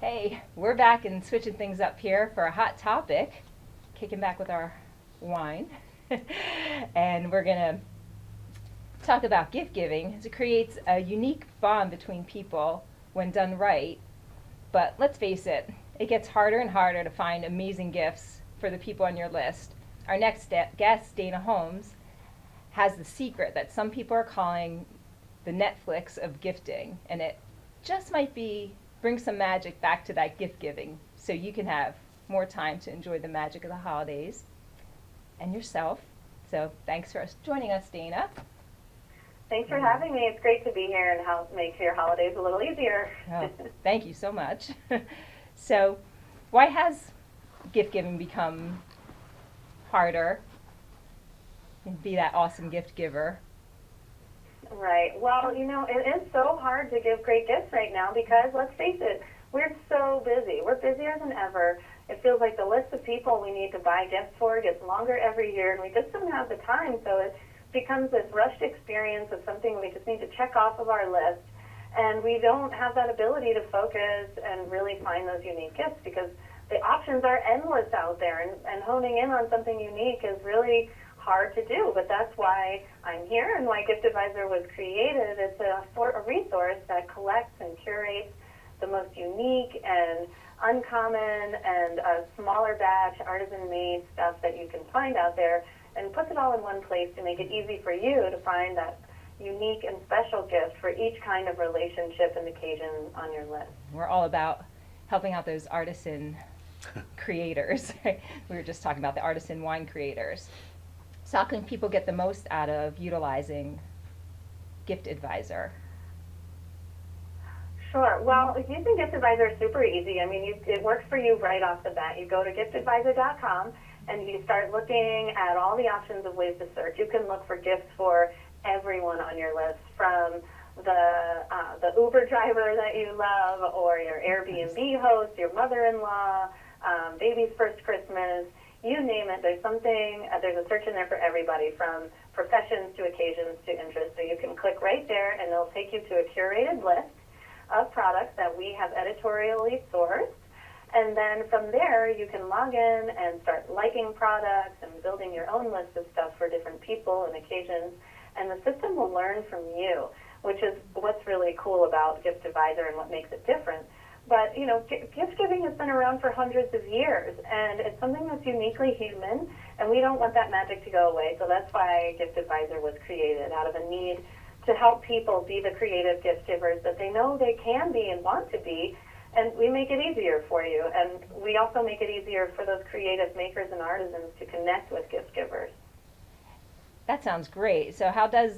Hey, we're back and switching things up here for a hot topic, kicking back with our wine. And we're going to talk about gift giving as it creates a unique bond between people when done right. But let's face it, it gets harder and harder to find amazing gifts for the people on your list. Our next guest, Dana Holmes, has the secret that some people are calling the Netflix of gifting, and it just might be bring some magic back to that gift giving so you can have more time to enjoy the magic of the holidays and yourself. So thanks for joining us, Dana. Thanks for having me. It's great to be here and help make your holidays a little easier. Oh, thank you so much. So why has gift giving become harder and be that awesome gift giver? Right. Well, it is so hard to give great gifts right now because, let's face it, we're so busy. We're busier than ever. It feels like the list of people we need to buy gifts for gets longer every year, and we just don't have the time. So it becomes this rushed experience of something we just need to check off of our list, and we don't have that ability to focus and really find those unique gifts because the options are endless out there, and honing in on something unique is really hard to do, but that's why I'm here and why Gift Advisor was created. It's a resource that collects and curates the most unique and uncommon and smaller batch artisan-made stuff that you can find out there and puts it all in one place to make it easy for you to find that unique and special gift for each kind of relationship and occasion on your list. We're all about helping out those artisan creators. We were just talking about the artisan wine creators. So how can people get the most out of utilizing Gift Advisor? Sure. Well, using Gift Advisor is super easy. I mean, it works for you right off the bat. You go to giftadvisor.com and you start looking at all the options of ways to search. You can look for gifts for everyone on your list, from the Uber driver that you love, or your Airbnb host, your mother-in-law, baby's first Christmas. You name it, there's a search in there for everybody, from professions to occasions to interests. So you can click right there, and it'll take you to a curated list of products that we have editorially sourced. And then from there, you can log in and start liking products and building your own list of stuff for different people and occasions. And the system will learn from you, which is what's really cool about Gift Advisor and what makes it different. But, gift giving has been around for hundreds of years, and it's something that's uniquely human, and we don't want that magic to go away. So that's why Gift Advisor was created, out of a need to help people be the creative gift givers that they know they can be and want to be, and we make it easier for you. And we also make it easier for those creative makers and artisans to connect with gift givers. That sounds great. So how does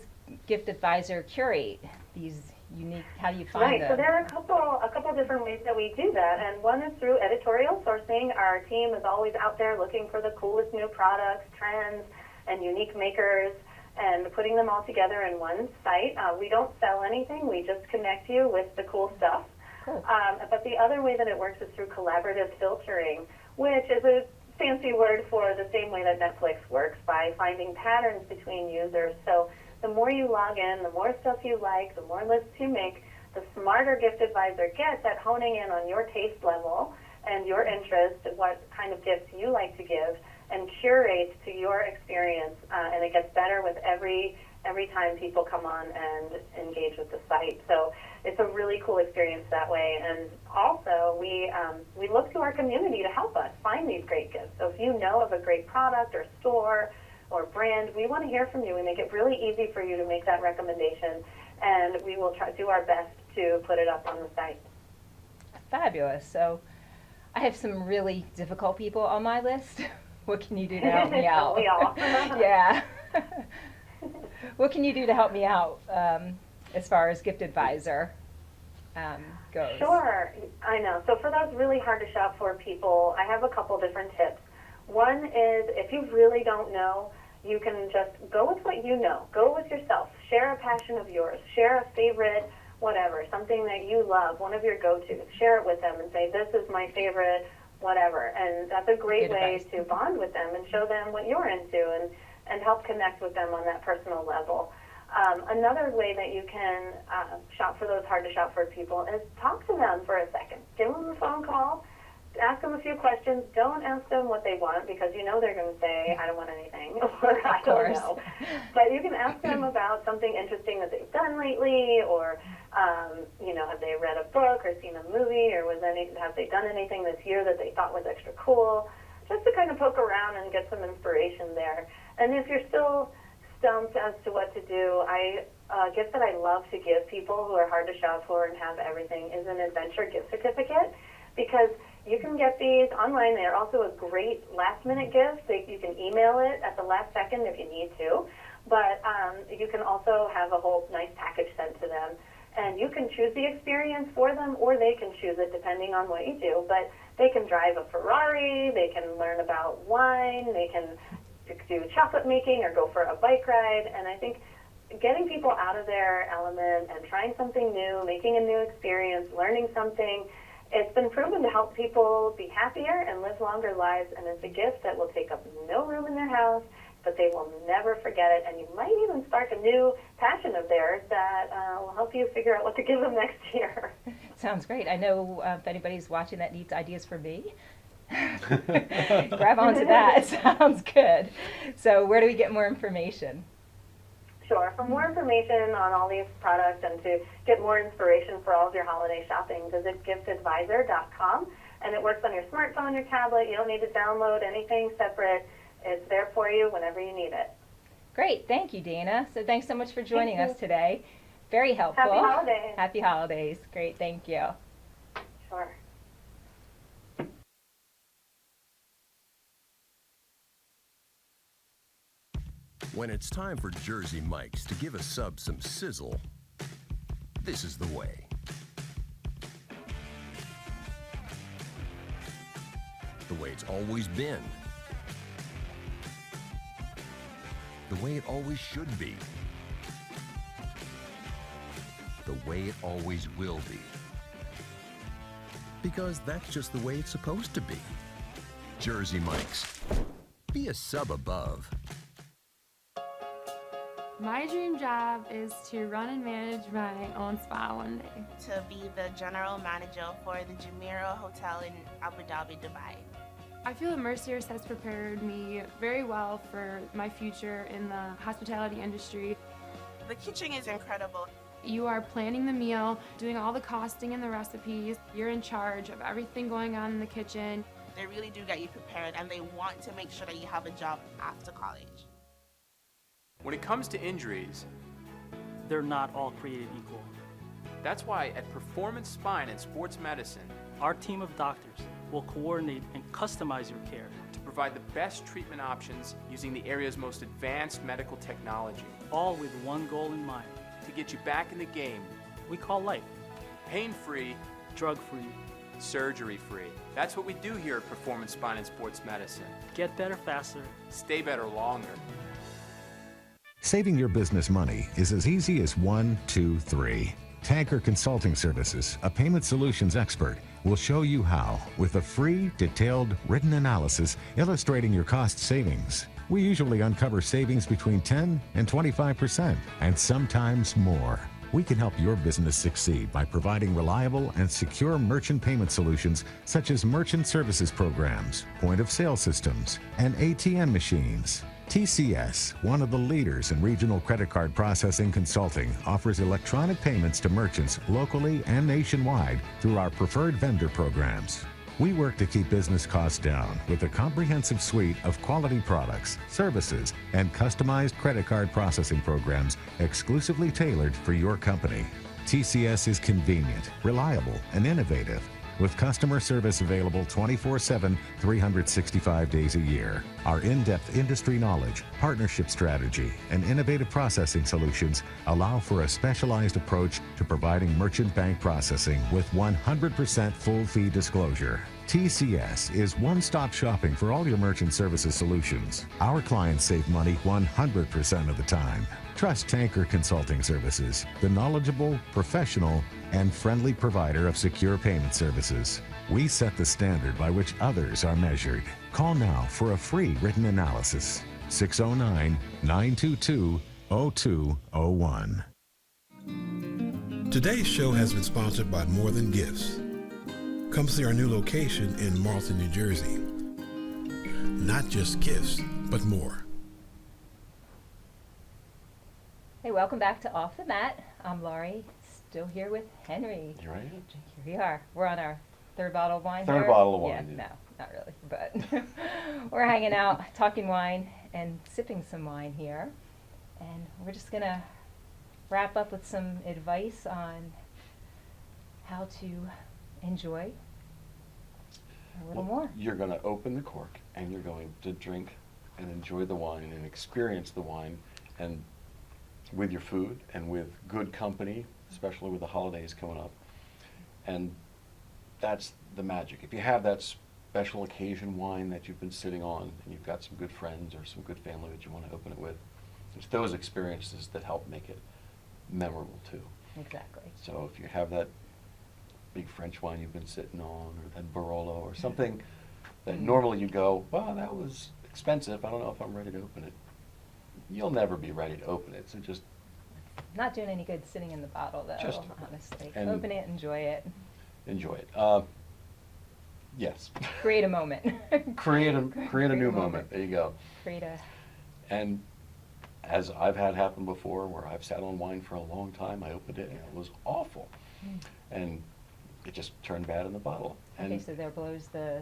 Gift Advisor curate these unique, how do you find them? So there are a couple different ways that we do that, and one is through editorial sourcing. Our team is always out there looking for the coolest new products, trends, and unique makers, and putting them all together in one site. We don't sell anything, we just connect you with the cool stuff. Cool. But the other way that it works is through collaborative filtering, which is a fancy word for the same way that Netflix works, by finding patterns between users. So the more you log in, the more stuff you like, the more lists you make, the smarter Gift Advisor gets at honing in on your taste level and your interest, and what kind of gifts you like to give, and curates to your experience. And it gets better with every time people come on and engage with the site. So it's a really cool experience that way. And also, we look to our community to help us find these great gifts. So if you know of a great product or store or brand, we want to hear from you. We make it really easy for you to make that recommendation, and we will try to do our best to put it up on the site. Fabulous. So I have some really difficult people on my list. What can you do to help me out? We all. Yeah. What can you do to help me out as far as Gift Advisor goes? Sure. I know. So for those really hard to shop for people, I have a couple different tips. One is, if you really don't know, you can just go with what you know. Go with yourself. Share a passion of yours. Share a favorite, whatever, something that you love, one of your go-tos. Share it with them and say, this is my favorite, whatever. And that's a great way to bond with them and show them what you're into, and help connect with them on that personal level. Another way that you can shop for those hard to shop for people is talk to them for a second. Give them a phone call. Ask them a few questions. Don't ask them what they want, because you know they're going to say, I don't want anything, or I don't know. But you can ask them about something interesting that they've done lately, or, have they read a book or seen a movie, or have they done anything this year that they thought was extra cool, just to kind of poke around and get some inspiration there. And if you're still stumped as to what to do, a gift that I love to give people who are hard to shop for and have everything is an adventure gift certificate, because you can get these online. They're also a great last-minute gift. You can email it at the last second if you need to, but you can also have a whole nice package sent to them, and you can choose the experience for them, or they can choose it depending on what you do. But they can drive a Ferrari, they can learn about wine, they can do chocolate making or go for a bike ride, and I think getting people out of their element and trying something new, making a new experience, learning something, it's been proven to help people be happier and live longer lives, and it's a gift that will take up no room in their house, but they will never forget it, and you might even spark a new passion of theirs that will help you figure out what to give them next year. Sounds great. I know if anybody's watching that needs ideas for me, grab onto that. Sounds good. So where do we get more information? Sure. For more information on all these products and to get more inspiration for all of your holiday shopping, visit giftadvisor.com, and it works on your smartphone, your tablet. You don't need to download anything separate. It's there for you whenever you need it. Great. Thank you, Dana. So thanks so much for joining us today. Very helpful. Happy holidays. Happy holidays. Great. Thank you. Sure. When it's time for Jersey Mike's to give a sub some sizzle, this is the way. The way it's always been. The way it always should be. The way it always will be. Because that's just the way it's supposed to be. Jersey Mike's. Be a sub above. My dream job is to run and manage my own spa one day. To be the general manager for the Jumeirah Hotel in Abu Dhabi, Dubai. I feel that Mercier's has prepared me very well for my future in the hospitality industry. The kitchen is incredible. You are planning the meal, doing all the costing and the recipes. You're in charge of everything going on in the kitchen. They really do get you prepared, and they want to make sure that you have a job after college. When it comes to injuries, they're not all created equal. that's why at Performance Spine and Sports Medicine, Our team of doctors will coordinate and customize your care to provide the best treatment options using the area's most advanced medical technology, all with one goal in mind. to get you back in the game, We call life pain-free, drug-free. surgery-free. That's what we do here at Performance Spine and Sports Medicine. Get better faster. Stay better longer. Saving your business money is as easy as 1, 2, 3. Tanker Consulting Services, a payment solutions expert, will show you how with a free, detailed, written analysis illustrating your cost savings. We usually uncover savings between 10 and 25%, and sometimes more. We can help your business succeed by providing reliable and secure merchant payment solutions such as merchant services programs, point-of-sale systems, and ATM machines. TCS, one of the leaders in regional credit card processing consulting, offers electronic payments to merchants locally and nationwide through our preferred vendor programs. We work to keep business costs down with a comprehensive suite of quality products, services, and customized credit card processing programs exclusively tailored for your company. TCS is convenient, reliable, and innovative, with customer service available 24/7, 365 days a year. Our in-depth industry knowledge, partnership strategy, and innovative processing solutions allow for a specialized approach to providing merchant bank processing with 100% full fee disclosure. TCS is one-stop shopping for all your merchant services solutions. Our clients save money 100% of the time. Trust Tanker Consulting Services, the knowledgeable, professional, and friendly provider of secure payment services. We set the standard by which others are measured. Call now for a free written analysis. 609-922 0201. Today's show has been sponsored by More Than Gifts. Come see our new location in Marlton, New Jersey. Not just gifts, but more. Hey, welcome back to Off the Mat. I'm Laurie, still here with Henry. You ready? Here we are. We're on our third bottle of wine. Third here. bottle of wine. Yeah, no, not really, but we're hanging out, talking wine, and sipping some wine here. And we're just going to wrap up with some advice on how to enjoy a little more. You're going to open the cork and you're going to drink and enjoy the wine and experience the wine, and with your food and with good company, especially with the holidays coming up. And that's the magic. If you have that special occasion wine that you've been sitting on and you've got some good friends or some good family that you want to open it with, it's those experiences that help make it memorable too. Exactly. So if you have that big French wine you've been sitting on, or that Barolo or something that normally you go, well, that was expensive, I don't know if I'm ready to open it. You'll never be ready to open it, so just Not doing any good sitting in the bottle, though, Just- honestly. and- Open it, enjoy it. enjoy it. Yes. Create a moment. create a Create new a moment. moment. There you go. Create a... And as I've had happen before, where I've sat on wine for a long time, I opened it and it was awful, and it just turned bad in the bottle. And Okay, so there blows the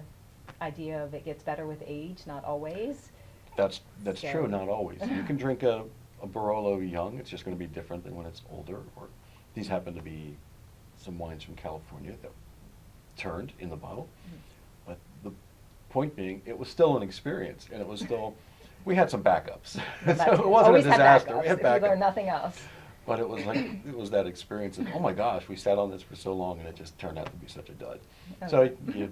idea of it gets better with age, not always. that's So- true, not always. You can drink a Barolo young, it's just going to be different than when it's older. Or these happen to be some wines from California that turned in the bottle. But the point being, it was still an experience, and it was still, we had some backups. But So it wasn't a always had disaster. We backups had if you learn backups. nothing else. But it was like, it was that experience of, oh my gosh, we sat on this for so long and it just turned out to be such a dud. So Okay.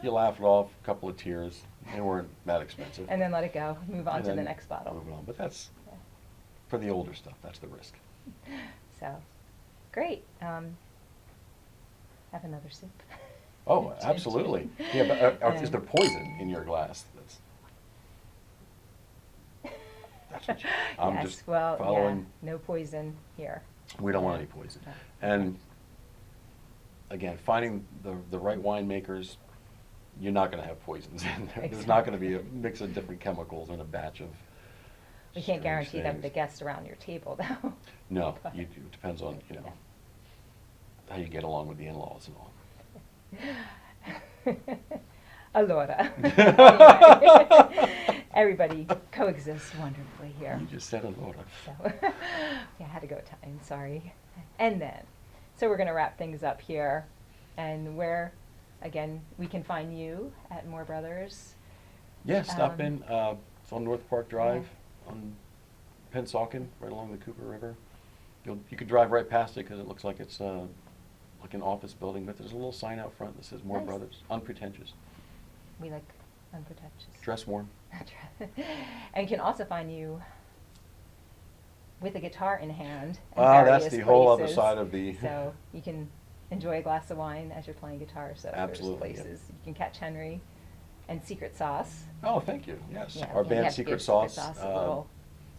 you laugh it off, a couple of tears, they weren't that expensive. And then let it go. Move on And to the then next bottle. Move on, but that's, for the older stuff, that's the risk. So, great. Have another sip. Oh, Chin, absolutely. chin. Yeah, but is Um, there poison in your glass? That's what I'm Yes, just well, following. yeah, no poison here. We don't want Yeah. any poison. No. And again, finding the right winemakers, you're not going to have poisons in there. There's not going to be a mix of different chemicals in a batch of. We can't strange guarantee that the things. guests around your table, though. No, it depends on, how you get along with the in-laws and all. Allora. Anyway, everybody coexists wonderfully here. You just said allora. So, yeah, I had to go Italian, sorry. And then, so we're going to wrap things up here. And where, again, we can find you at Moore Brothers. Yeah, stop Um, in. It's on North Park Drive on Pennsauken, right along the Cooper River. You could drive right past it because it looks like it's like an office building, but there's a little sign out front that says Moore Nice. Brothers, unpretentious. We like unpretentious. Dress warm. And you can also find you with a guitar in hand. in That's various the whole other places. side of the. So you can enjoy a glass of wine as you're playing guitar. So Absolutely, there's yeah. places you can catch Henry and Secret Sauce. Oh, thank you. Yes, Yeah, our you band have to Secret give Sauce. a little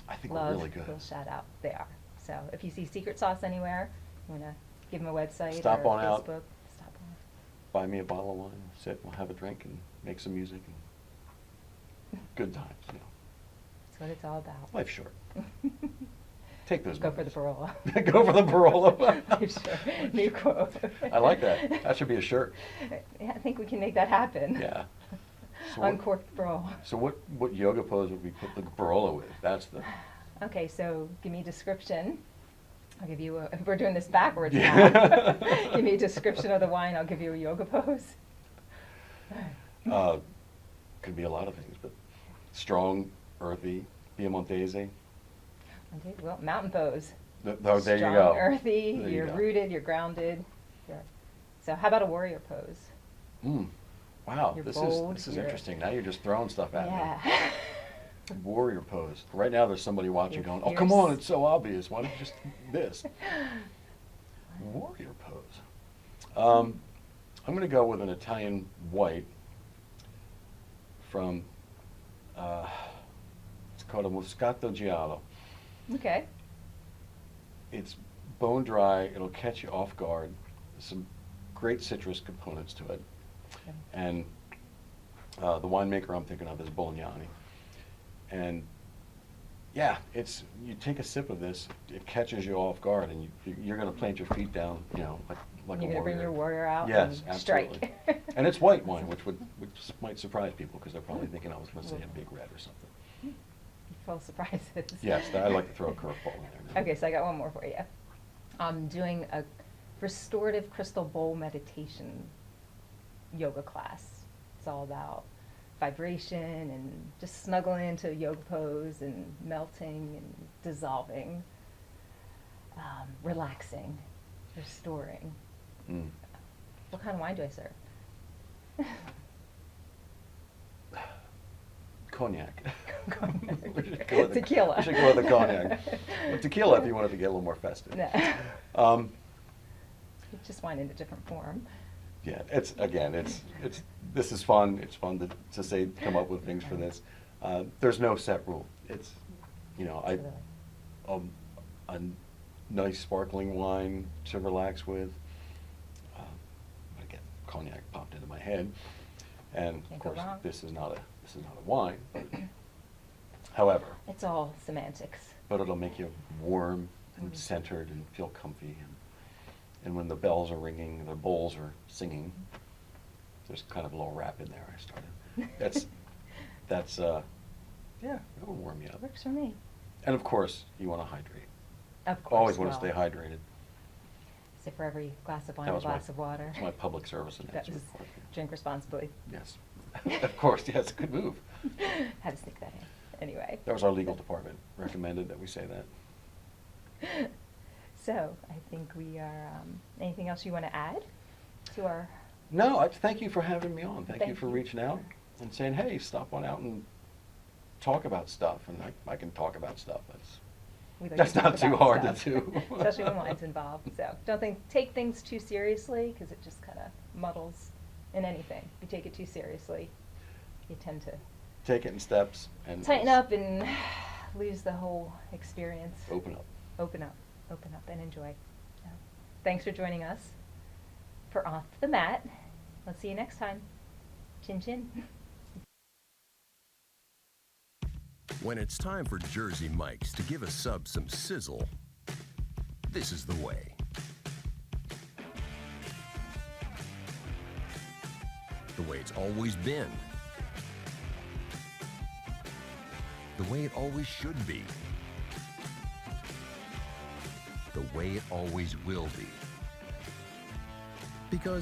I think love, we're really good. little shout out. They are. So if you see Secret Sauce anywhere, you want to give them a website Stop or on out. Facebook. Stop on. Buy me a bottle of wine, sit, we'll have a drink, and make some music. And good times. That's what it's all about. Life's short. Take those. Go for the Barolo. Go for the Barolo. Life's short. New quote. I like that. That should be a shirt. Yeah, I think we can make that happen. Yeah. So what, Uncorked Barolo. so what yoga pose would we put the Barolo with? That's the. Okay, so give me a description. I'll give you if we're doing this backwards Yeah. now. Give me a description of the wine, I'll give you a yoga pose. Could be a lot of things, but strong, earthy, Piemontese. Okay, well, mountain pose. There you Strong, go. earthy, There you you're go. rooted, you're grounded. So how about a warrior pose? Wow, You're this bold, is you're- interesting. Now you're just throwing stuff at me. Yeah. Warrior pose. Right now there's somebody watching You're going, oh, come on, fierce. it's so obvious. Why don't you just this? Warrior pose. I'm going to go with an Italian white from, it's called a Moscato Giallo. Okay. It's bone dry. It'll catch you off guard. Some great citrus components to it. Okay. And the winemaker I'm thinking of is Bolognani. And yeah, you take a sip of this, it catches you off guard, and you're going to plant your feet down, like a You're warrior. gonna bring your warrior out. Yes, and absolutely. strike. And it's white wine, which might surprise people because they're probably thinking I was going to say a big red or something. Full surprises. Yes, I like to throw a curveball in there. Okay, so I got one more for you. I'm doing a restorative crystal bowl meditation yoga class. It's all about vibration and just snuggling into a yoga pose and melting and dissolving, relaxing, restoring. Mm. What kind of wine do I serve? Cognac. Cognac. We should go with the- Tequila. We should go with the cognac. Well, tequila if you wanted to get a little more festive. No. It's just wine in a different form. Yeah, this is fun. It's fun to come up with things for this. There's no set rule. It's, a nice sparkling wine to relax with. Again, cognac popped into my head, and Can't of go course wrong. this is not a wine. However, It's all semantics. but it'll make you warm and centered and feel comfy. And when the bells are ringing, the bowls are singing, there's kind of a little rap in there I started. Yeah, it'll warm you up. Works for me. And of course, you want to hydrate. Of course. Always want to well, stay hydrated. So for every glass of wine, That a was my- glass of water. That's my public service That announcement. was drink responsibly. Yes. Of course, yes, good move. Had to sneak that in. Anyway. That was our legal department recommended that we say that. So I think we are. Anything else you want to add to our? No, thank you for having me on. Thank you Thank for you. reaching out and saying, hey, stop on out and talk about stuff. And I can talk about stuff. We like That's to talk not too about hard stuff, to do. especially when wine's involved. So don't take things too seriously because it just kind of muddles in anything. If you take it too seriously, you tend to Take it in steps and tighten up and lose the whole experience. open up. Open up and enjoy. So, thanks for joining us for Off the Mat. Let's see you next time. Chin chin. When it's time for Jersey Mike's to give a sub some sizzle, this is the way. The way it's always been. The way it always should be. The way it always will be. Because